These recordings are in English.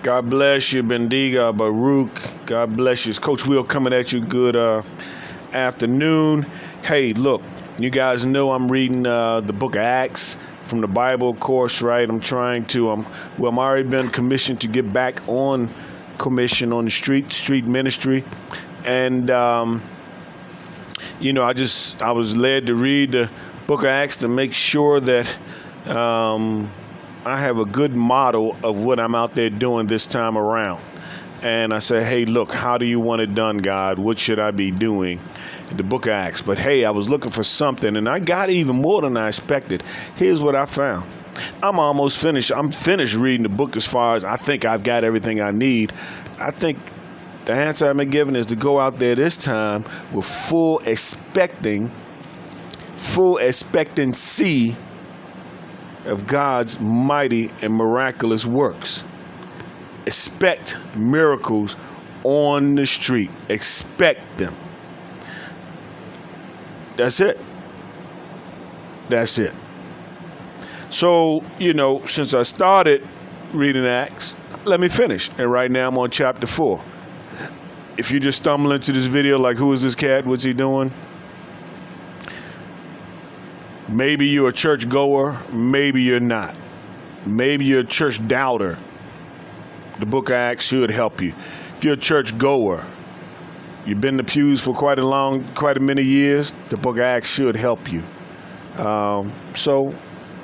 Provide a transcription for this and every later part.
God bless you, Bendiga, Baruch. God bless you. It's Coach Will coming at you. Good afternoon. Hey, look, you guys know I'm reading the book of Acts from the Bible course, right? I'm trying to, I'm already been commissioned to get back on commission on the street ministry. And, you know, I was led to read the book of Acts to make sure that I have a good model of what I'm out there doing this time around. And I said, hey, look, how do you want it done, God? What should I be doing in the book of Acts? But hey, I was looking for something, and I got even more than I expected. Here's what I found. I'm almost finished. I'm finished reading the book as far as I think I've got everything I need. I think the answer I've been given is to go out there this time with full expectancy of God's mighty and miraculous works. Expect miracles on the street. Expect them. That's it. That's it. So, you know, since I started reading Acts, let me finish. And right now I'm on chapter 4. If you just stumble into this video like, who is this cat? What's he doing? Maybe you're a church goer, maybe you're not. Maybe you're a church doubter. The book of Acts should help you. If you're a church goer, you've been in the pews for quite a many years, the book of Acts should help you. So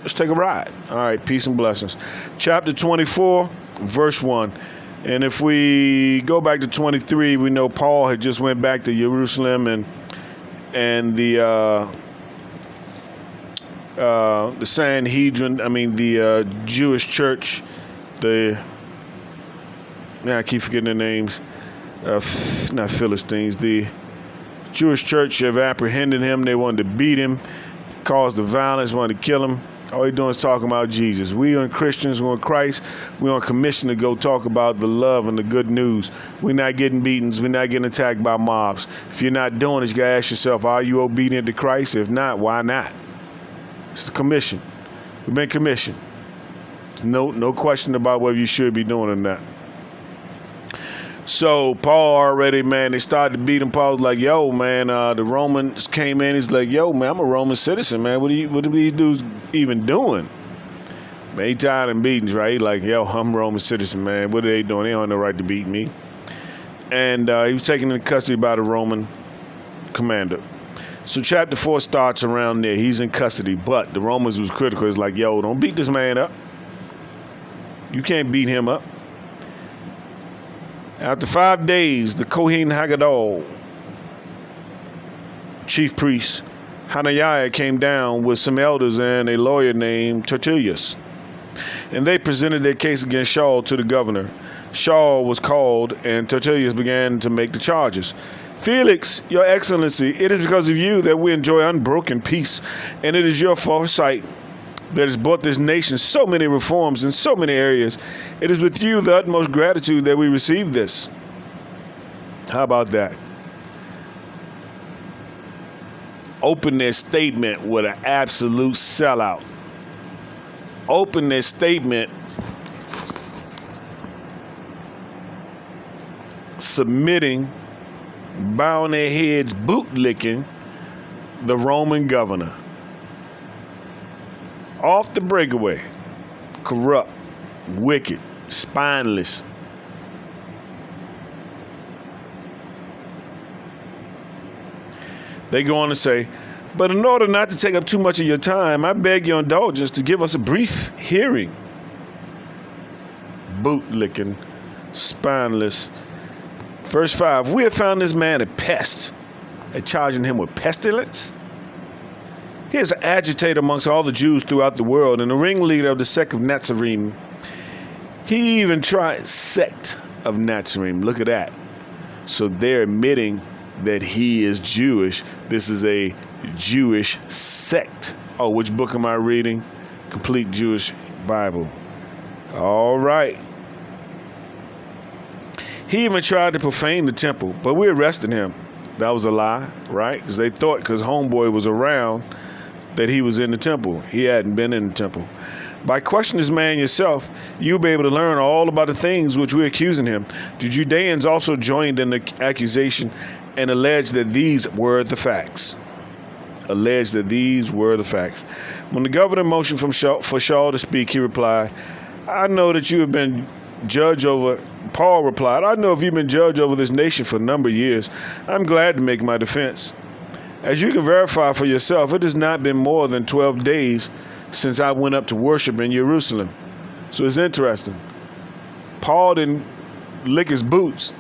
let's take a ride. All right, peace and blessings. Chapter 24, verse 1. And if we go back to 23, we know Paul had just went back to Jerusalem and the Sanhedrin, the Jewish church, I keep forgetting the names, not Philistines, the Jewish church have apprehended him. They wanted to beat him, caused the violence, wanted to kill him. All he's doing is talking about Jesus. We are Christians, we're in Christ. We're on commission to go talk about the love and the good news. We're not getting beatings. We're not getting attacked by mobs. If you're not doing it, you gotta ask yourself, are you obedient to Christ? If not, why not? It's a commission. We've been commissioned. No question about whether you should be doing it or not. So Paul already, man, they started to beat him. Paul was like, yo, man, the Romans came in. He's like, yo, man, I'm a Roman citizen, man. What are these dudes even doing? Man, he tired of beatings, right? He like, yo, I'm a Roman citizen, man. What are they doing? They don't have no right to beat me. And he was taken into custody by the Roman commander. So chapter 4 starts around there. He's in custody, but the Romans was critical. It's like, yo, don't beat this man up. You can't beat him up. After 5 days, the Kohen Haggadah, chief priest, Hananiah, came down with some elders and a lawyer named Tertullus. And they presented their case against Shaul to the governor. Shaul was called, and Tertullus began to make the charges. Felix, your excellency, it is because of you that we enjoy unbroken peace, and it is your foresight that has brought this nation so many reforms in so many areas. It is with you the utmost gratitude that we receive this. How about that? Open their statement with an absolute sellout. Open their statement submitting, bowing their heads, bootlicking the Roman governor. Off the breakaway, corrupt, wicked, spineless. They go on to say, but in order not to take up too much of your time, I beg your indulgence to give us a brief hearing. Bootlicking, spineless. Verse 5, we have found this man a pest. They're charging him with pestilence. He is an agitator amongst all the Jews throughout the world and the ringleader of the sect of Nazarene. He even tried sect of Nazarene. Look at that. So they're admitting that he is Jewish. This is a Jewish sect. Oh, which book am I reading? Complete Jewish Bible. All right. He even tried to profane the temple, but we arrested him. That was a lie, right? Because they thought because homeboy was around that he was in the temple. He hadn't been in the temple. By questioning this man yourself, you'll be able to learn all about the things which we're accusing him. The Judeans also joined in the accusation and alleged that these were the facts. When the governor motioned for Shaul to speak, he replied, I know that you have been judge over, Paul replied, I know if you've been judge over this nation for a number of years, I'm glad to make my defense. As you can verify for yourself, it has not been more than 12 days since I went up to worship in Jerusalem. So it's interesting. Paul didn't lick his boots.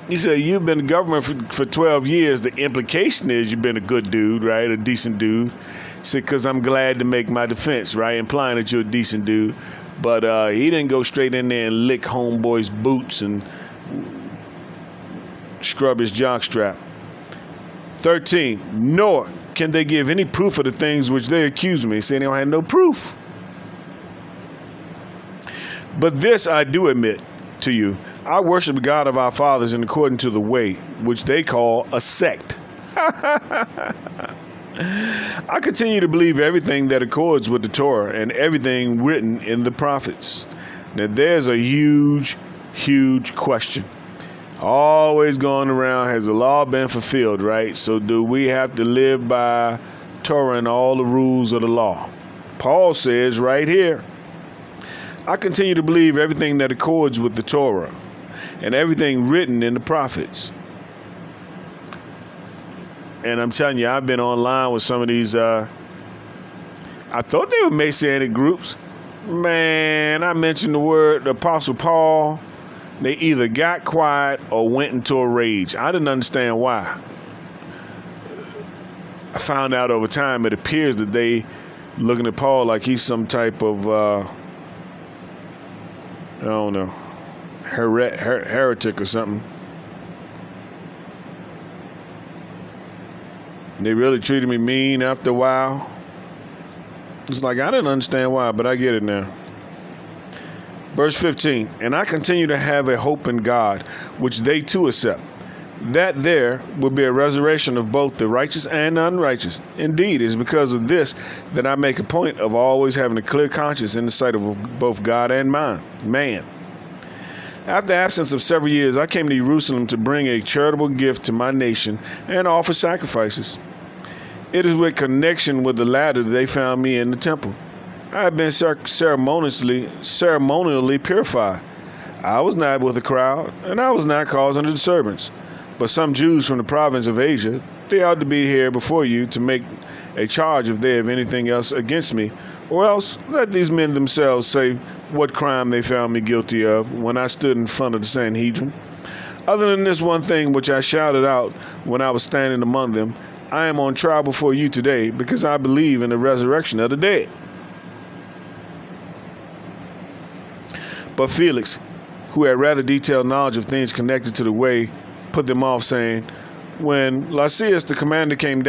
He said, you've been in government for 12 years. The implication is you've been a good dude, right? A decent dude. He said, because I'm glad to make my defense, right? Implying that you're a decent dude. But he didn't go straight in there and lick homeboy's boots and scrub his jockstrap. 13, nor can they give any proof of the things which they accuse me, saying they don't have no proof. But this I do admit to you, I worship the God of our fathers in according to the way, which they call a sect. I continue to believe everything that accords with the Torah and everything written in the prophets. Now there's a huge, huge question. Always going around, has the law been fulfilled, right? So do we have to live by Torah and all the rules of the law? Paul says right here, I continue to believe everything that accords with the Torah and everything written in the prophets. And I'm telling you, I've been online with some of these, I thought they were Messianic groups. Man, I mentioned the Apostle Paul. They either got quiet or went into a rage. I didn't understand why. I found out over time it appears that they looking at Paul like he's some type of, I don't know, heretic or something. They really treated me mean after a while. It's like I didn't understand why, but I get it now. Verse 15, and I continue to have a hope in God, which they too accept, that there will be a resurrection of both the righteous and the unrighteous. Indeed, it is because of this that I make a point of always having a clear conscience in the sight of both God and man. After the absence of several years, I came to Jerusalem to bring a charitable gift to my nation and offer sacrifices. It is with connection with the latter that they found me in the temple. I had been ceremonially purified. I was not with the crowd, and I was not causing a disturbance. But some Jews from the province of Asia, they ought to be here before you to make a charge if they have anything else against me, or else let these men themselves say what crime they found me guilty of when I stood in front of the Sanhedrin. Other than this one thing which I shouted out when I was standing among them, I am on trial before you today because I believe in the resurrection of the dead. But Felix, who had rather detailed knowledge of things connected to the way, put them off, saying, when Lysias the commander comes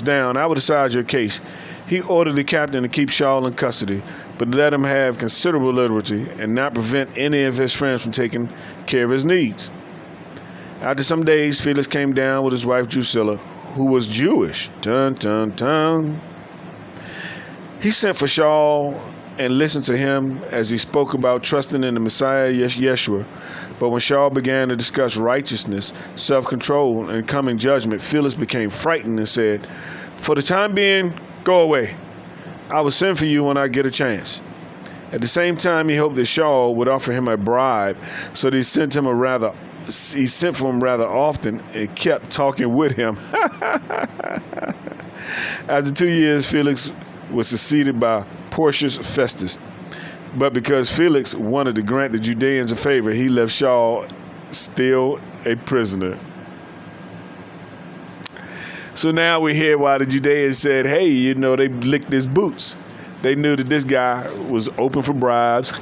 down, I would decide your case. He ordered the captain to keep Shaul in custody, but let him have considerable liberty and not prevent any of his friends from taking care of his needs. After some days, Felix came down with his wife Drusilla, who was Jewish. Dun, dun, dun. He sent for Shaul and listened to him as he spoke about trusting in the Messiah Yeshua. But when Shaul began to discuss righteousness, self-control, and coming judgment, Felix became frightened and said, for the time being, go away. I will send for you when I get a chance. At the same time, he hoped that Shaul would offer him a bribe, so that he sent for him rather often and kept talking with him. After 2 years, Felix was succeeded by Porcius Festus. But because Felix wanted to grant the Judeans a favor, he left Shaul still a prisoner. So now we hear why the Judeans said, hey, they licked his boots. They knew that this guy was open for bribes.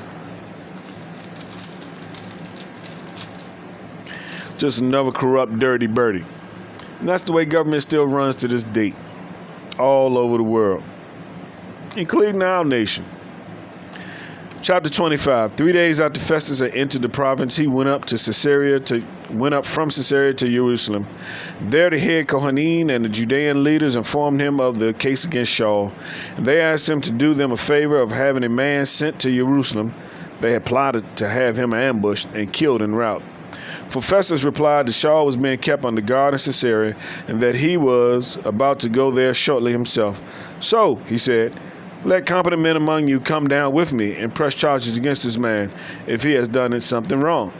Just another corrupt, dirty birdie. And that's the way government still runs to this date, all over the world, including our nation. Chapter 25. 3 days after Festus had entered the province, he went up from Caesarea to Jerusalem. There the head Kohanim and the Judean leaders informed him of the case against Saul. And they asked him to do them a favor of having a man sent to Jerusalem. They had plotted to have him ambushed and killed en route. For Festus replied that Saul was being kept under guard in Caesarea, and that he was about to go there shortly himself. So, he said, let competent men among you come down with me and press charges against this man if he has done something wrong.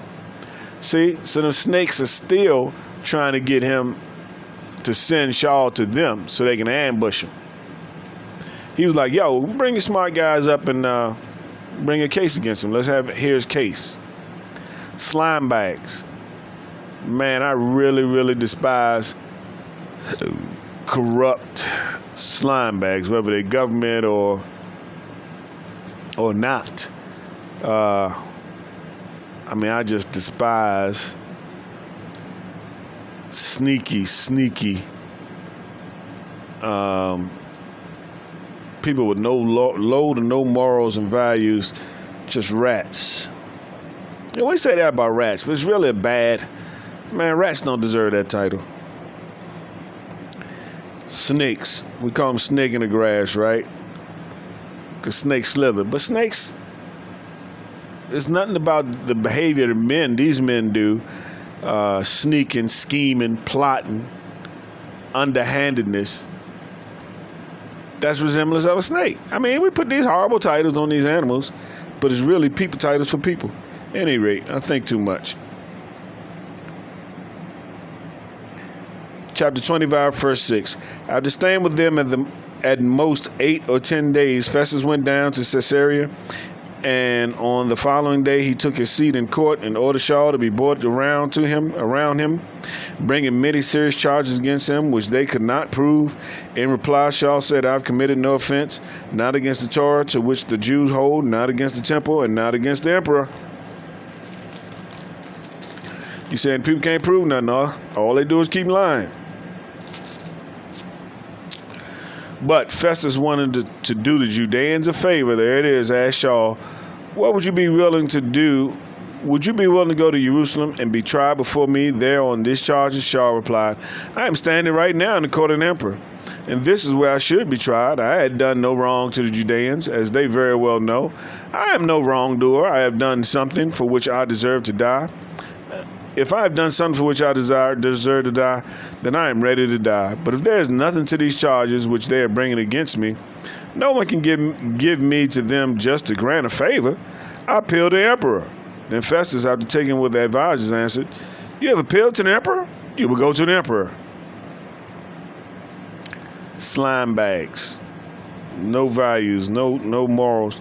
See, so the snakes are still trying to get him to send Saul to them so they can ambush him. He was like, yo, bring your smart guys up and bring a case against him. Let's hear his case. Slime bags. Man, I really, really despise corrupt slime bags, whether they're government or not. I mean, I just despise sneaky people with no load and no morals and values, just rats. You know, we say that about rats, but it's really a bad. Man, rats don't deserve that title. Snakes. We call them snake in the grass, right? Because snakes slither. But snakes, it's nothing about the behavior that these men do. Sneaking, scheming, plotting, underhandedness. That's resemblance of a snake. I mean, we put these horrible titles on these animals, but it's really people titles for people. At any rate, I think too much. Chapter 25, verse 6. After staying with them at most 8 or 10 days, Festus went down to Caesarea, and on the following day he took his seat in court and ordered Saul to be brought around him, bringing many serious charges against him, which they could not prove. In reply, Saul said, I've committed no offense, not against the Torah to which the Jews hold, not against the temple, and not against the emperor. You saying people can't prove nothing, all they do is keep lying. But Festus wanted to do the Judeans a favor. There it is, asked Saul, what would you be willing to do? Would you be willing to go to Jerusalem and be tried before me there on this charge? Saul replied, I am standing right now in the court of the emperor, and this is where I should be tried. I had done no wrong to the Judeans, as they very well know. I am no wrongdoer. I have done something for which I deserve to die. If I have done something for which I deserve to die, then I am ready to die. But if there is nothing to these charges which they are bringing against me, no one can give me to them just to grant a favor. I appeal to the emperor. Then Festus, after taking what the advisors, answered, you have appealed to the emperor? You will go to the emperor. Slime bags. No values, no morals.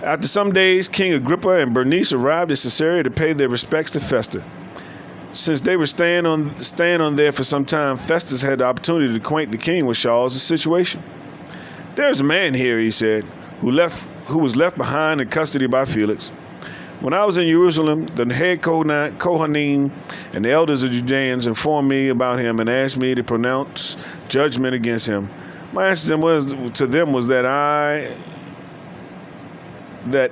After some days, King Agrippa and Bernice arrived at Caesarea to pay their respects to Festus. Since they were staying on there for some time, Festus had the opportunity to acquaint the king with Saul's situation. There's a man here, he said, who was left behind in custody by Felix. When I was in Jerusalem, the head Kohanim and the elders of Judeans informed me about him and asked me to pronounce judgment against him. My answer to them was that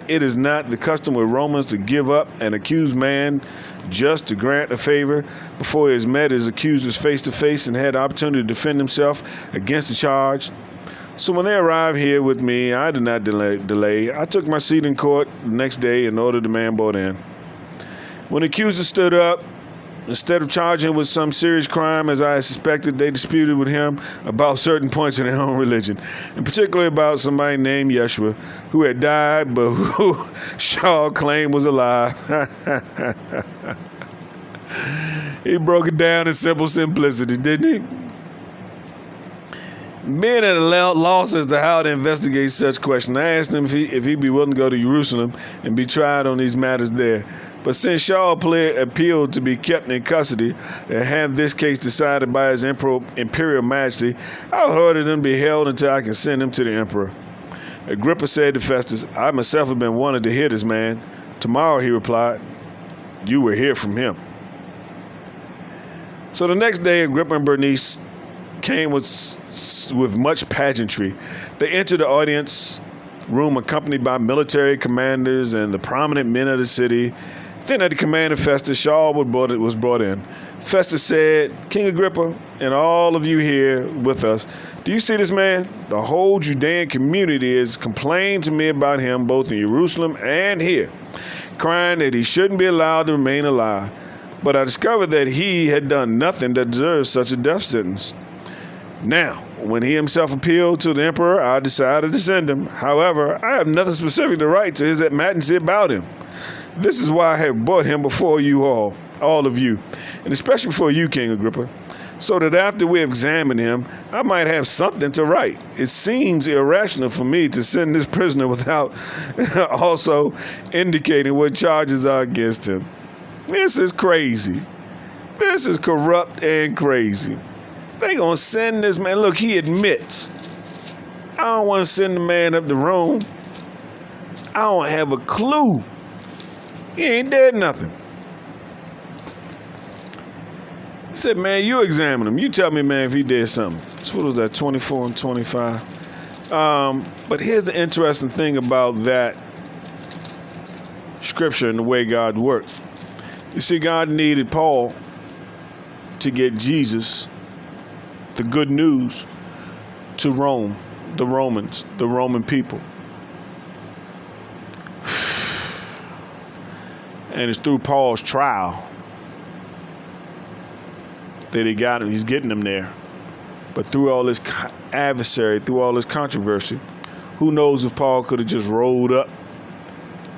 it is not the custom with Romans to give up an accused man just to grant a favor before he has met his accusers face to face and had the opportunity to defend himself against the charge. So when they arrived here with me, I did not delay. I took my seat in court the next day and ordered the man brought in. When the accuser stood up, instead of charging him with some serious crime, as I had suspected, they disputed with him about certain points in their own religion, and particularly about somebody named Yeshua, who had died, but who Saul claimed was alive. He broke it down in simple simplicity, didn't he? Being at a loss as to how to investigate such questions, I asked him if he'd be willing to go to Jerusalem and be tried on these matters there. But since Saul appealed to be kept in custody and have this case decided by his imperial majesty, I'll order him to be held until I can send him to the emperor. Agrippa said to Festus, I myself have been wanting to hear this man. Tomorrow, he replied, you will hear from him. So the next day, Agrippa and Bernice came with much pageantry. They entered the audience room accompanied by military commanders and the prominent men of the city. Then at the command of Festus, Saul was brought in. Festus said, King Agrippa, and all of you here with us, do you see this man? The whole Judean community has complained to me about him both in Jerusalem and here, crying that he shouldn't be allowed to remain alive. But I discovered that he had done nothing that deserves such a death sentence. Now, when he himself appealed to the emperor, I decided to send him. However, I have nothing specific to write to his adjutancy about him. This is why I have brought him before you all of you, and especially before you, King Agrippa, so that after we have examined him, I might have something to write. It seems irrational for me to send this prisoner without also indicating what charges are against him. This is crazy. This is corrupt and crazy. They gonna send this man. Look, he admits. I don't want to send the man up to Rome. I don't have a clue. He ain't did nothing. He said, man, you examine him. You tell me, man, if he did something. So what was that, 24 and 25? But here's the interesting thing about that scripture and the way God worked. You see, God needed Paul to get Jesus, the good news, to Rome, the Romans, the Roman people. And it's through Paul's trial that he got him. He's getting him there. But through all this adversary, through all this controversy, who knows if Paul could have just rolled up,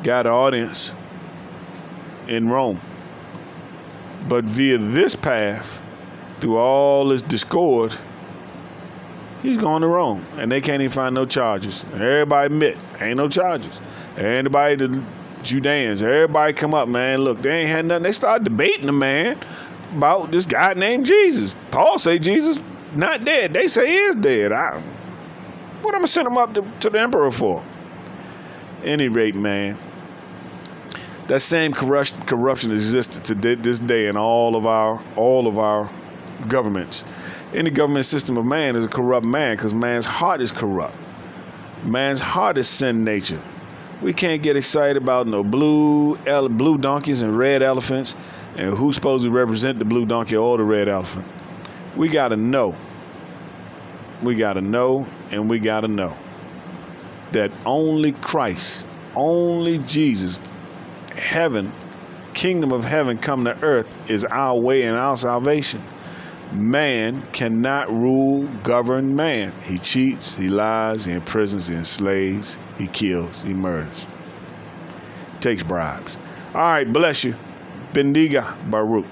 got an audience in Rome. But via this path, through all this discord, he's going to Rome. And they can't even find no charges. Everybody admit, ain't no charges. Anybody, the Judeans, everybody come up, man. Look, they ain't had nothing. They started debating the man about this guy named Jesus. Paul say Jesus not dead. They say he is dead. What I'm gonna send him up to the emperor for? Any rate, man, that same corruption existed to this day in all of our governments. Any government system of man is a corrupt man because man's heart is corrupt. Man's heart is sin nature. We can't get excited about no blue donkeys and red elephants and who's supposed to represent the blue donkey or the red elephant. We got to know. We got to know, and we got to know that only Christ, only Jesus, heaven, kingdom of heaven come to earth is our way and our salvation. Man cannot govern man. He cheats, he lies, he imprisons, he enslaves, he kills, he murders, takes bribes. All right, bless you. Bendiga Baruch.